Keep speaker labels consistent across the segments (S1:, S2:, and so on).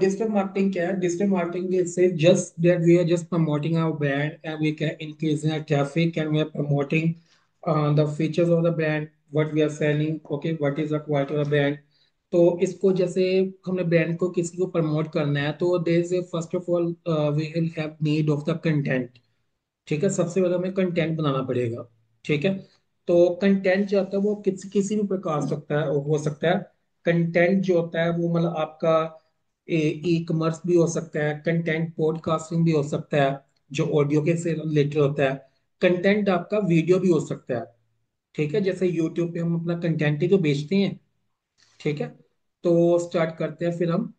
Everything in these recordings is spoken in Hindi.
S1: डिजिटल मार्केटिंग क्या है? Digital marketing is just that we are just promoting our brand and we can increase in traffic and we are promoting the features of the brand, what we are selling, okay, what is the quality of the brand. तो इसको जैसे हमने ब्रांड को किसी को प्रमोट करना है तो there is first of all we will have need of the content. ठीक है, सबसे पहले हमें कंटेंट बनाना पड़ेगा। ठीक है, तो कंटेंट जो होता है वो किसी किसी भी प्रकार से सकता है, हो सकता है। कंटेंट जो होता है वो मतलब आपका ई कॉमर्स भी हो सकता है, कंटेंट पॉडकास्टिंग भी हो सकता है जो ऑडियो के से रिलेटेड होता है, कंटेंट आपका वीडियो भी हो सकता है। ठीक है, जैसे यूट्यूब पे हम अपना कंटेंट ही तो बेचते हैं। ठीक है, तो स्टार्ट करते हैं फिर हम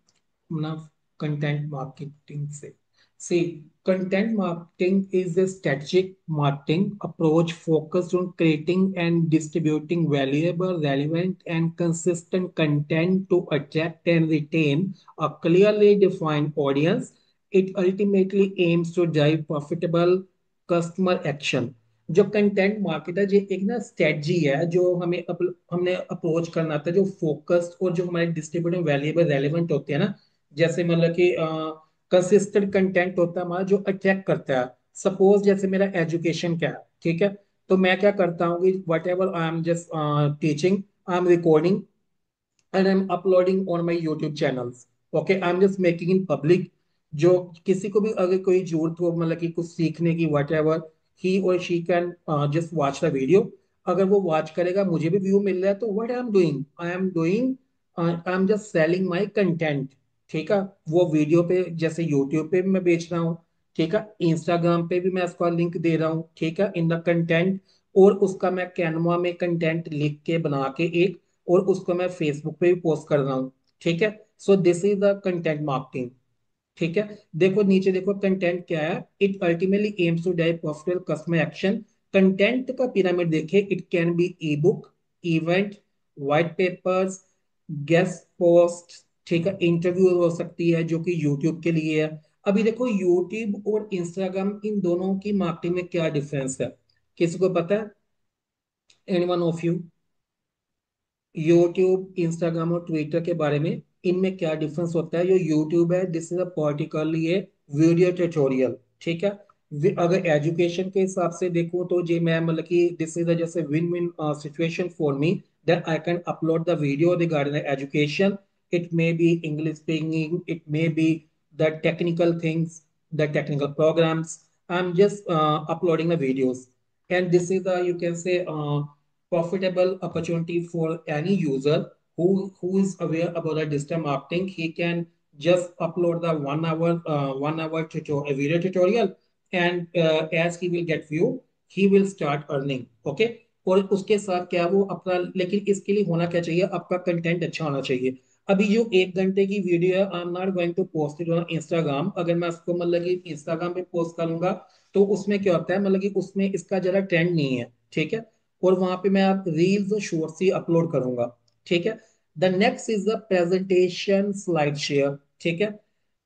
S1: अपना कंटेंट मार्केटिंग से। See, content marketing is a strategic marketing approach focused on creating and distributing valuable, relevant, and consistent content to attract and retain a clearly defined audience. It ultimately aims to drive profitable customer action. जो कंटेंट मार्केटर जो एक ना स्ट्रेटजी है जो हमने अप्रोच करना था, जो फोकस्ड और जो हमारे डिस्ट्रीब्यूटिंग वैल्यूएबल रेलेवेंट होते हैं ना। जैसे मतलब कि कंसिस्टेंट कंटेंट होता है हमारा जो अट्रैक्ट करता है। सपोज जैसे मेरा एजुकेशन क्या है, ठीक है, तो मैं क्या करता हूँ कि what ever I am just teaching, I am recording and I am uploading on my YouTube channels. Okay, I am just making in public. जो किसी को भी अगर कोई जरूरत हो मतलब कि कुछ सीखने की, वट एवर, ही और she can just watch the video. अगर वो वॉच करेगा, मुझे भी व्यू मिल रहा है, तो what I am doing I am just selling my content. ठीक है, वो वीडियो पे जैसे यूट्यूब पे भी मैं बेच रहा हूँ। ठीक है, इंस्टाग्राम पे भी मैं उसका लिंक दे रहा हूँ। ठीक है, इन द कंटेंट, और उसका मैं कैनवा में कंटेंट लिख के बना के एक, और उसको मैं फेसबुक पे भी पोस्ट कर रहा हूँ। ठीक है, so this is the content marketing. ठीक है, देखो नीचे देखो कंटेंट क्या है। It ultimately aims to drive profitable customer action. Content का पिरामिड देखिए, it can be E book, event, white papers, guest post. ठीक है, इंटरव्यू हो सकती है जो कि यूट्यूब के लिए है। अभी देखो यूट्यूब और इंस्टाग्राम, इन दोनों की मार्केटिंग में क्या डिफरेंस है? किसी को पता है? Any one of you? YouTube, Instagram और ट्विटर के बारे में, इनमें क्या डिफरेंस होता है? जो यूट्यूब है, this is a particularly A video tutorial. ठीक है, अगर एजुकेशन के हिसाब से देखूं तो जी मैं मतलब कि दिस इज जैसे win win situation for me, that I can upload the video regarding education. It may be English speaking, it may be the technical things, the technical programs. I am just uploading the videos, and this is the, you can say, profitable opportunity for any user who is aware about the digital marketing. He can just upload the 1 hour 1 hour video tutorial, and as he will get view, he will start earning. Okay, और उसके साथ क्या वो अपना, लेकिन इसके लिए होना क्या चाहिए? आपका कंटेंट अच्छा होना चाहिए। अभी जो 1 घंटे की वीडियो है, I am not going to post it on Instagram. अगर मैं उसको मतलब कि इंस्टाग्राम पे पोस्ट करूंगा, तो उसमें क्या होता है मतलब कि उसमें इसका जरा ट्रेंड नहीं है। ठीक है, और वहां पे मैं आप रील्स और शॉर्ट्स ही अपलोड करूंगा। ठीक है, the next is the presentation slide share. ठीक है,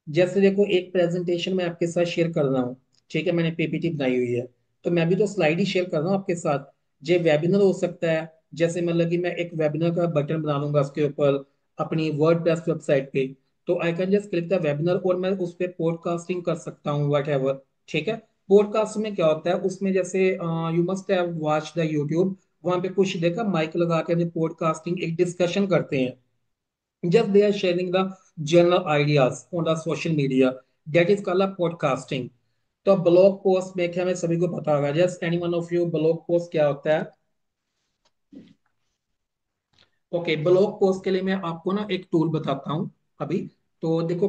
S1: जैसे देखो एक प्रेजेंटेशन मैं आपके साथ शेयर कर रहा हूँ। ठीक है, मैंने पीपीटी बनाई हुई है, तो मैं भी तो स्लाइड ही शेयर कर रहा हूँ आपके साथ। ये वेबिनार हो सकता है, जैसे मतलब कि मैं एक वेबिनार का बटन बना लूंगा उसके ऊपर अपनी वर्डप्रेस वेबसाइट पे। तो I can just click the webinar और मैं उस पर पॉडकास्टिंग कर सकता हूँ, वट एवर। ठीक है, पॉडकास्ट में क्या होता है उसमें, जैसे you must have watch the YouTube, वहां पे कुछ देखा माइक लगा के पॉडकास्टिंग एक डिस्कशन करते हैं। Just they are sharing the general ideas on the social media. That is called a podcasting. तो ब्लॉग पोस्ट में क्या, हमें सभी को पता होगा, just any one of you, blog post क्या होता है? ओके, ब्लॉग पोस्ट के लिए मैं आपको ना एक टूल बताता हूँ अभी। तो देखो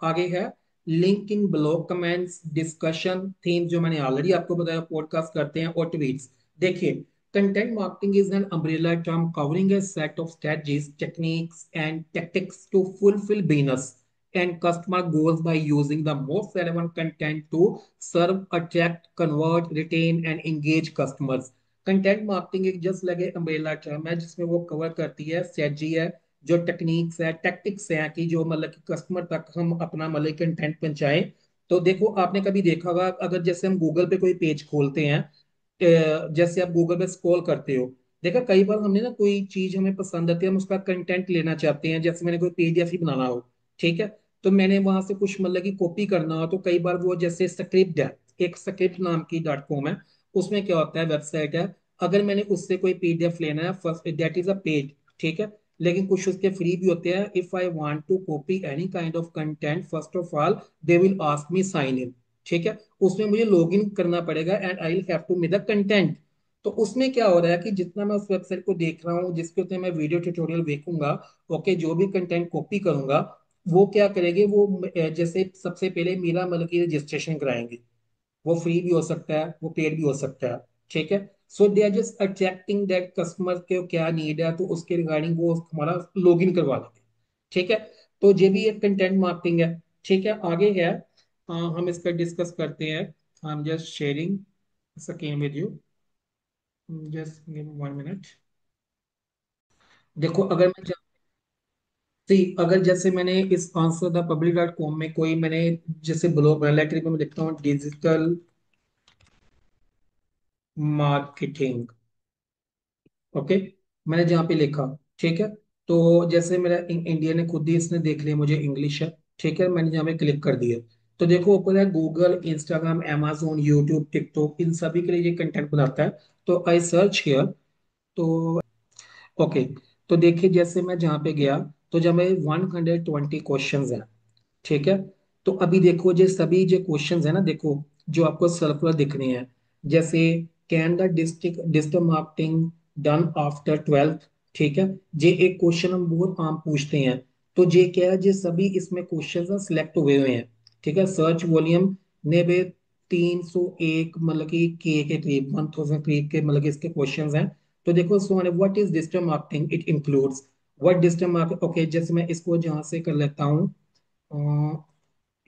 S1: आगे है link in blog, comments, discussion, theme, जो मैंने ऑलरेडी आपको बताया पॉडकास्ट करते हैं, और ट्वीट्स। देखिए, content marketing is an umbrella term covering a set of strategies, techniques, and tactics to fulfill business and customer goals by using the most relevant content to serve, attract, convert, retain, and engage customers. Content marketing एक जस्ट लगे अम्ब्रेला टर्म है जिसमें वो कवर करती है स्ट्रेटजी है, जो टेक्निक्स है, टैक्टिक्स हैं कि जो मतलब कि कस्टमर तक हम अपना मतलब कंटेंट पहुंचाएं। तो देखो आपने कभी देखा होगा, अगर जैसे हम गूगल पे कोई पेज खोलते हैं, जैसे आप गूगल पे स्क्रॉल करते हो, देखा कई बार हमने ना कोई चीज हमें पसंद आती है, हम उसका कंटेंट लेना चाहते हैं, जैसे मैंने कोई पीडीएफ ही बनाना हो। ठीक है, तो मैंने वहां से कुछ मतलब की कॉपी करना हो तो कई बार वो जैसे स्क्रिप्ट है, एक स्क्रिप्ट नाम की डॉट कॉम है, उसमें क्या होता है, वेबसाइट है, अगर मैंने उससे कोई पीडीएफ लेना है first that is a paid, ठीक है, लेकिन कुछ उसके फ्री भी होते हैं। If I want to copy any kind of content first of all they will ask me sign in, ठीक है, उसमें मुझे लॉग इन करना पड़ेगा and I will have to make the content. तो उसमें क्या हो रहा है कि जितना मैं उस वेबसाइट को देख रहा हूँ, जिसके ऊपर मैं वीडियो ट्यूटोरियल देखूंगा, ओके, जो भी कंटेंट कॉपी करूंगा, वो क्या करेंगे, वो जैसे सबसे पहले मेरा मतलब की रजिस्ट्रेशन कराएंगे। वो फ्री भी हो सकता है, वो पेड भी हो सकता है, ठीक है। So they are just attracting that customer के क्या नीड है, तो उसके रिगार्डिंग वो हमारा लॉग इन करवा देंगे, ठीक है। तो ये भी एक कंटेंट मार्केटिंग है, ठीक है। आगे है, हम इसका डिस्कस करते हैं। आई am just sharing screen with you, just give 1 minute. देखो अगर मैं सी अगर जैसे मैंने इस answer the public dot com में कोई मैंने जैसे ब्लॉग बना लाइक मैं लिखता हूँ डिजिटल मार्केटिंग, ओके, मैंने जहाँ पे लिखा, ठीक है, तो जैसे मेरा इंडिया ने खुद ही इसने देख लिया मुझे इंग्लिश है, ठीक है, मैंने जहाँ पे क्लिक कर दिया, तो देखो ऊपर है Google, Instagram, amazon, YouTube, TikTok, इन सभी के लिए ये कंटेंट बनाता है। तो आई सर्च हियर, तो ओके, तो देखिए जैसे मैं जहाँ पे गया, तो जब मैं 120 क्वेश्चन, ठीक है, तो अभी देखो जो सभी जो क्वेश्चंस है ना, देखो जो आपको सर्कुलर दिख रहे हैं, जैसे can the district digital marketing done after 12th, ठीक है, ये एक क्वेश्चन हम बहुत आम पूछते हैं। तो ये क्या है, ये सभी इसमें क्वेश्चन सिलेक्ट हुए हुए हैं, ठीक है। सर्च वॉल्यूम ने बे 301 मतलब कि के करीब 1000 करीब के मतलब कि इसके क्वेश्चंस हैं। तो देखो so what is digital marketing, it includes what digital market, okay, जैसे मैं इसको जहां से कर लेता हूँ,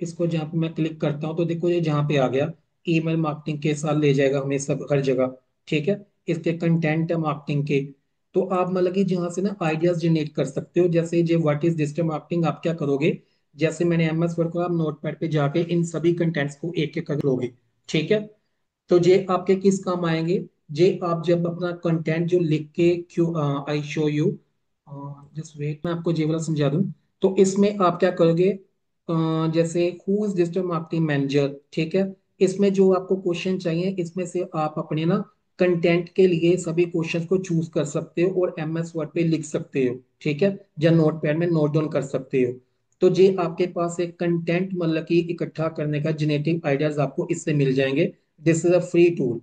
S1: इसको जहाँ पे मैं क्लिक करता हूँ, तो देखो ये जहाँ पे आ गया, ईमेल मार्केटिंग के साथ ले जाएगा हमें सब हर जगह, ठीक है। इसके कंटेंट है मार्केटिंग के, तो आप मतलब कि जहाँ से ना आइडियाज जनरेट कर सकते हो, जैसे जो व्हाट इज डिजिटल मार्केटिंग आप क्या करोगे, जैसे मैंने एमएस वर्ड को, आप नोटपैड पे जाके इन सभी कंटेंट्स को एक एक कर लोगे, ठीक है। तो ये आपके किस काम आएंगे, ये आप जब अपना कंटेंट जो लिख के क्यों, I show you, just wait, मैं आपको ये वाला समझा दूं। तो इसमें आप क्या करोगे, जैसे who is digital marketing manager, ठीक है, इसमें जो आपको क्वेश्चन चाहिए, इसमें से आप अपने ना कंटेंट के लिए सभी क्वेश्चंस को चूज कर सकते हो और एमएस वर्ड पे लिख सकते हो, ठीक है, या नोट पैड में नोट डाउन कर सकते हो। तो ये आपके पास एक कंटेंट मतलब कि इकट्ठा करने का जेनेटिव आइडियाज आपको इससे मिल जाएंगे। This is a free tool,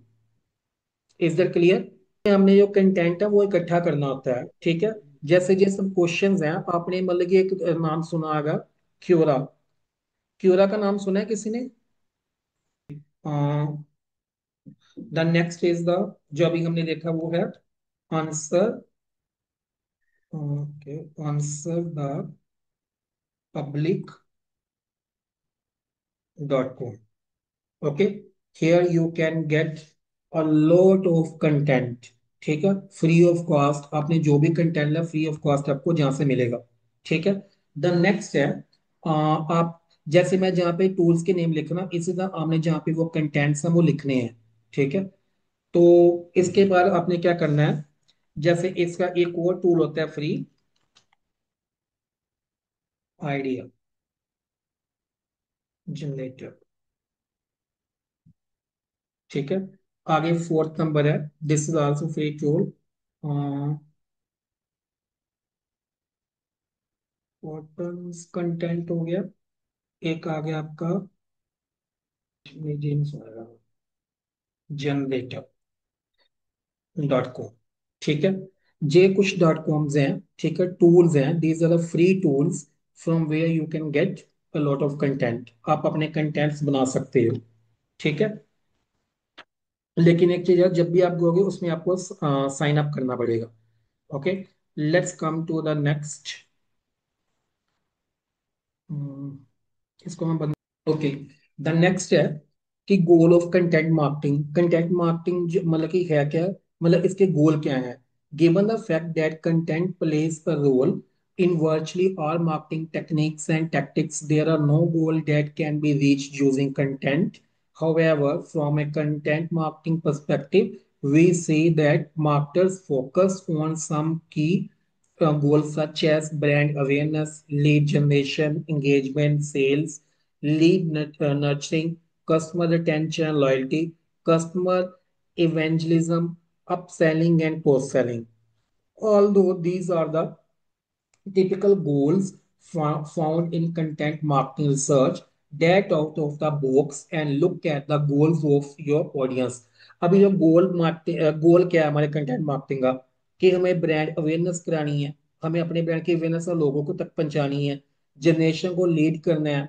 S1: is that clear. हमने जो कंटेंट है वो इकट्ठा करना होता है, ठीक है। जैसे जैसे सब क्वेश्चंस हैं, आपने मतलब कि एक नाम सुना होगा, क्योरा, क्योरा का नाम सुना है किसी ने। द नेक्स्ट इज द, जो अभी हमने देखा वो है answer, okay, answer the public dot com, okay, here you can get a lot of content, ठीक है, फ्री ऑफ कॉस्ट, आपने जो भी कंटेंट है फ्री ऑफ कॉस्ट आपको जहां से मिलेगा, ठीक है। द नेक्स्ट है, आप जैसे मैं जहाँ पे टूल्स के नेम लिख रहा हूँ, इसी तरह आपने जहाँ पे वो कंटेंट्स हैं वो लिखने हैं, ठीक है। तो इसके बाद आपने क्या करना है, जैसे इसका एक और टूल होता है फ्री, आइडिया जनरेटर, ठीक है। आगे फोर्थ नंबर है, this is also free tool, photos content हो गया, एक आ गया आपका जनरेटर डॉट कॉम, ठीक है। ये कुछ डॉट कॉम्स हैं, ठीक है, टूल्स हैं, these are the free tools from where you can get a lot of content, आप अपने कंटेंट्स बना सकते हो, ठीक है। लेकिन एक चीज है, जब भी आप गए उसमें आपको साइन अप करना पड़ेगा, okay. Let's come to the next, इसको हम बंद, ओके। द नेक्स्ट है कि goal of content marketing, content marketing मतलब कि है क्या, मतलब इसके गोल क्या है। Given the fact that content plays a role in virtually all marketing techniques and tactics, there are no goal that can be reached using content. However, from a content marketing perspective, we see that marketers focus on some key goals such as brand awareness, lead generation, engagement, sales, nurturing, customer retention, loyalty, customer evangelism, upselling, and cross-selling. Although these are the typical goals found in content marketing research, get out of the box and look at the goals of your audience. अभी जो गोल क्या है हमारे कंटेंट मार्केटिंग का, कि हमें ब्रांड अवेयरनेस करानी है, हमें अपने ब्रांड की अवेयरनेस लोगों को तक पहुंचानी है, जनरेशन को लीड करना है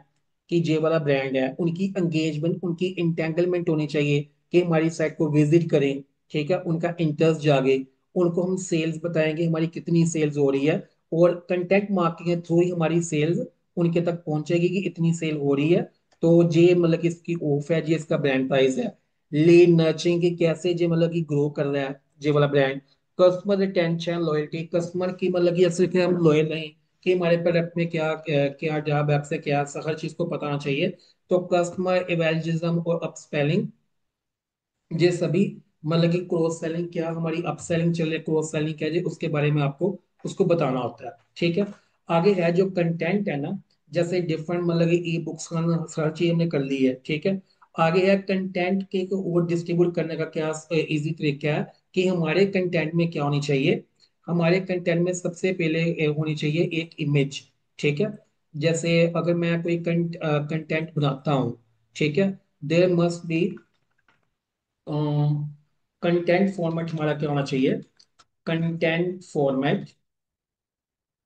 S1: कि ये वाला ब्रांड है, उनकी एंगेजमेंट, उनकी इंटेंगलमेंट होनी चाहिए कि हमारी साइट को विजिट करें, ठीक है, उनका इंटरेस्ट जागे, उनको हम सेल्स बताएंगे हमारी कितनी सेल्स हो रही है, और कंटेंट मार्केटिंग के थ्रू ही हमारी सेल्स उनके तक पहुंचेगी कि इतनी सेल हो रही है, तो ये मतलब कि इसकी ऑफ है, ये इसका ब्रांड प्राइस है। लीड नर्चरिंग की कैसे ये मतलब कि ग्रो कर रहा है ये वाला brand. Customer retention loyalty, customer की मतलब कि ऐसे कि हम लॉयल रहें कि हमारे प्रोडक्ट में क्या क्या क्या जॉब ऐप से क्या हर चीज को पता होना चाहिए। तो कस्टमर एवेंजलिज्म और अपसेलिंग, ये सभी मतलब कि क्रॉस सेलिंग क्या, हमारी अपसेलिंग चल रही है, क्रॉस सेलिंग क्या है, उसके बारे में आपको उसको बताना होता है, ठीक है। आगे है जो कंटेंट है ना, जैसे डिफरेंट मतलब कि ई बुक्स का हर चीज हमने कर ली है, ठीक है। आगे है कंटेंट के को और डिस्ट्रीब्यूट करने का क्या इजी तरीका है, कि हमारे कंटेंट में क्या होनी चाहिए। हमारे कंटेंट में सबसे पहले होनी चाहिए एक इमेज, ठीक है। जैसे अगर मैं कोई कंटेंट बनाता हूँ, ठीक है, there must be content format हमारा क्या होना चाहिए। कंटेंट फॉर्मेट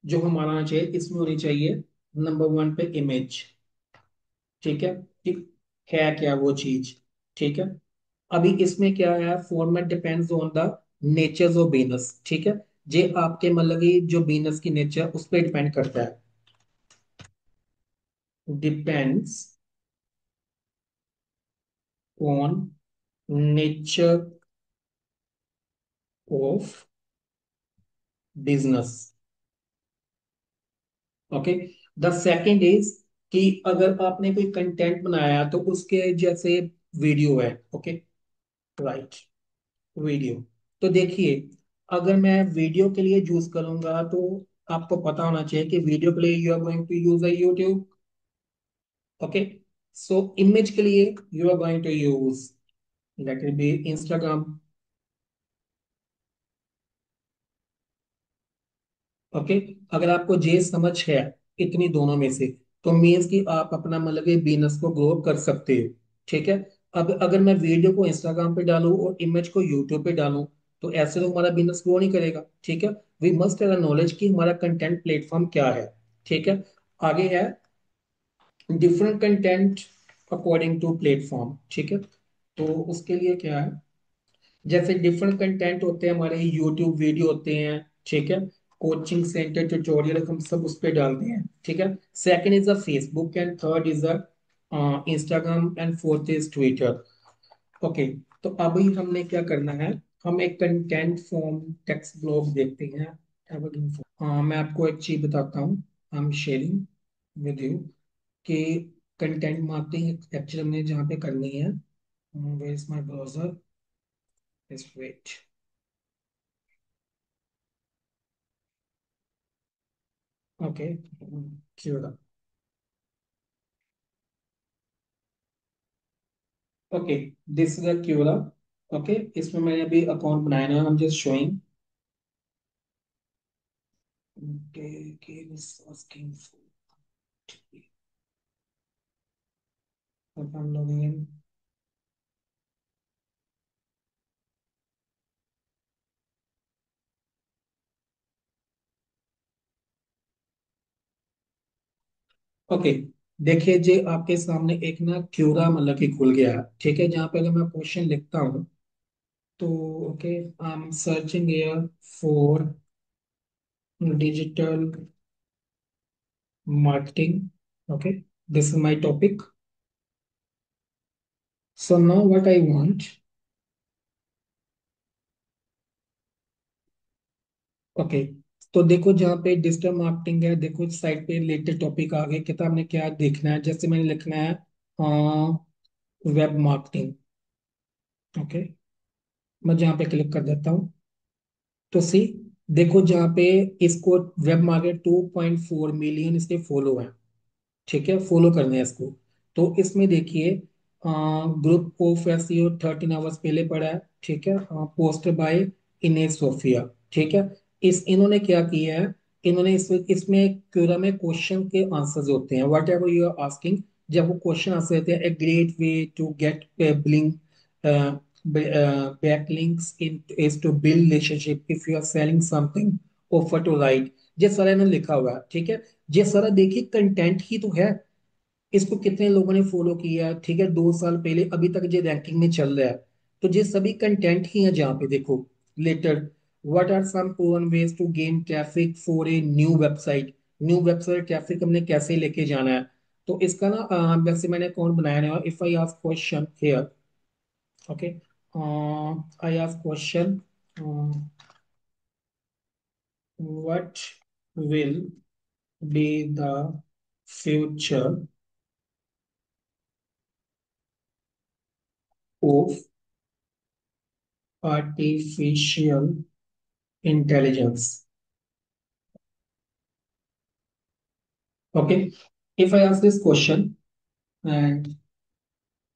S1: जो हमारा होना चाहिए, इसमें होनी चाहिए नंबर वन पे इमेज, ठीक है, ठीक है क्या वो चीज, ठीक है। अभी इसमें क्या है, format depends on the nature of business, ठीक है। जे आपके मतलब कि जो बिजनेस की नेचर उस पर डिपेंड करता है, depends on nature of business. Okay, the second is कि अगर आपने कोई कंटेंट बनाया तो उसके जैसे वीडियो है, ओके, राइट, वीडियो। तो देखिए, अगर मैं वीडियो के लिए यूज करूंगा तो आपको पता होना चाहिए कि वीडियो के लिए you are going to use a YouTube, okay. So image के लिए you are going to use let it be Instagram, okay. अगर आपको जे समझ है इतनी दोनों में से, तो मीन्स कि आप अपना मतलब कि बिजनेस को ग्रो कर सकते हो, ठीक है। अब अगर मैं वीडियो को इंस्टाग्राम पे डालूं और इमेज को यूट्यूब पे डालूं, तो ऐसे तो हमारा बिजनेस ग्रो नहीं करेगा, ठीक है। वी मस्ट हैव नॉलेज कि हमारा कंटेंट प्लेटफॉर्म क्या है, ठीक है। आगे है different content according to platform, ठीक है। तो उसके लिए क्या है, जैसे डिफरेंट कंटेंट होते हैं हमारे, यूट्यूब वीडियो होते हैं, ठीक है, कोचिंग सेंटर ट्यूटोरियल हम सब उस पे डालते हैं, ठीक है। Second is a Facebook and third is a Instagram and fourth is Twitter, okay. तो अभी हमने क्या करना है, हम एक कंटेंट फॉर्म टेक्स्ट ब्लॉग देखते हैं। मैं आपको एक चीज बताता हूँ, I am sharing with you कि कंटेंट मार्केटिंग एक्चुअली हमने जहाँ पे करनी है, where is my browser, is wait, okay, क्यों, okay, this is a Quora, okay. इसमें मैंने अभी अकाउंट बनाया ना, हम just showing, okay, asking for, अब हम लोग इन, ओके। देखिए जी, आपके सामने एक ना क्यूरा मतलब कि खुल गया है, ठीक है, जहाँ पे अगर मैं क्वेश्चन लिखता हूँ तो, okay, I am searching here for digital marketing, okay, this is my topic. So now what I want, okay, तो देखो जहाँ पे डिजिटल मार्केटिंग है, देखो साइट पे रिलेटेड टॉपिक आ गए, किताब में क्या देखना है, जैसे मैंने लिखना है वेब मार्केटिंग, ओके। मैं जहाँ पे क्लिक कर देता हूँ, तो सी देखो जहाँ पे इसको वेब मार्केट 2.4 मिलियन इसके फॉलो हैं, ठीक है, फॉलो करने हैं इसको। तो इसमें देखिए ग्रुप ऑफ एसईओ 13 आवर्स पहले पढ़ा है, ठीक है, पोस्ट बाय इनेस सोफिया, ठीक है। इस इन्होंने क्या किया है, इन्होंने इसमें क्यूरा में क्वेश्चन के आंसर्स होते हैं, whatever you are asking. जब वो क्वेश्चन आंसर होते हैं, a great way to get building backlinks in is to build relationship if you are selling something, offer to write। ये सारा इन्होंने लिखा हुआ है, ठीक है। ये सारा देखिए कंटेंट ही तो है। इसको कितने लोगों ने फॉलो किया है, ठीक है, 2 साल पहले अभी तक ये रैंकिंग में चल रहा है। तो ये सभी कंटेंट ही है जहाँ पे देखो। Later, what are some proven ways to gain traffic for a new website. New website traffic हमने कैसे लेके जाना है। तो इसका ना वैसे मैंने अकाउंट बनाया है, if I ask question here, okay, I ask question, what will be the future of artificial intelligence? Okay, if I ask this question and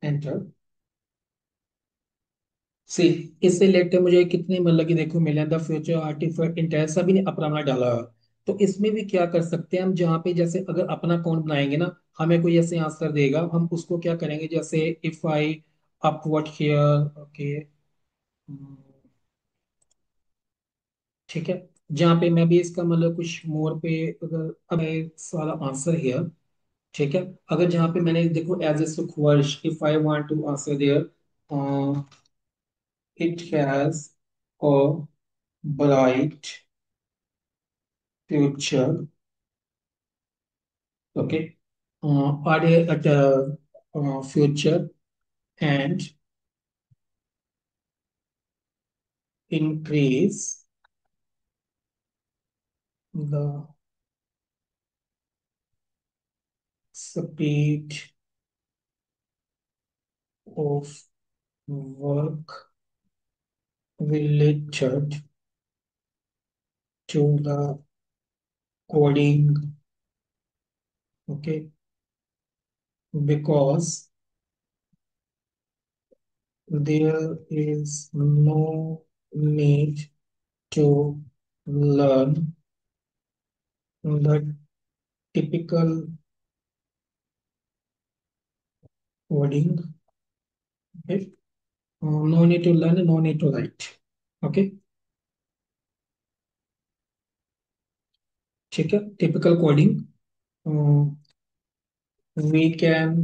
S1: enter, सी, इससे रिलेटेड मुझे कितने मतलब कि देखो मिले द फ्यूचर आर्टिफिशियल इंटेलिजेंस, सभी ने अपना अपना डाला है। तो इसमें भी क्या कर सकते हैं हम, जहाँ पे जैसे अगर अपना अकाउंट बनाएंगे ना, हमें कोई ऐसे आंसर देगा, हम उसको क्या करेंगे, जैसे if I upward here, okay, ठीक है, जहाँ पे मैं भी इसका मतलब कुछ मोर पे, अगर अब सारा आंसर हियर, ठीक है, अगर जहाँ पे मैंने देखो as a Sukhvarsh, if I want to answer there, it has a bright future, okay, are at a future and increase the speed of work related to the coding, okay, because there is no need to learn the typical coding, okay, no need to learn, no need to write, okay, ठीक है, typical coding we can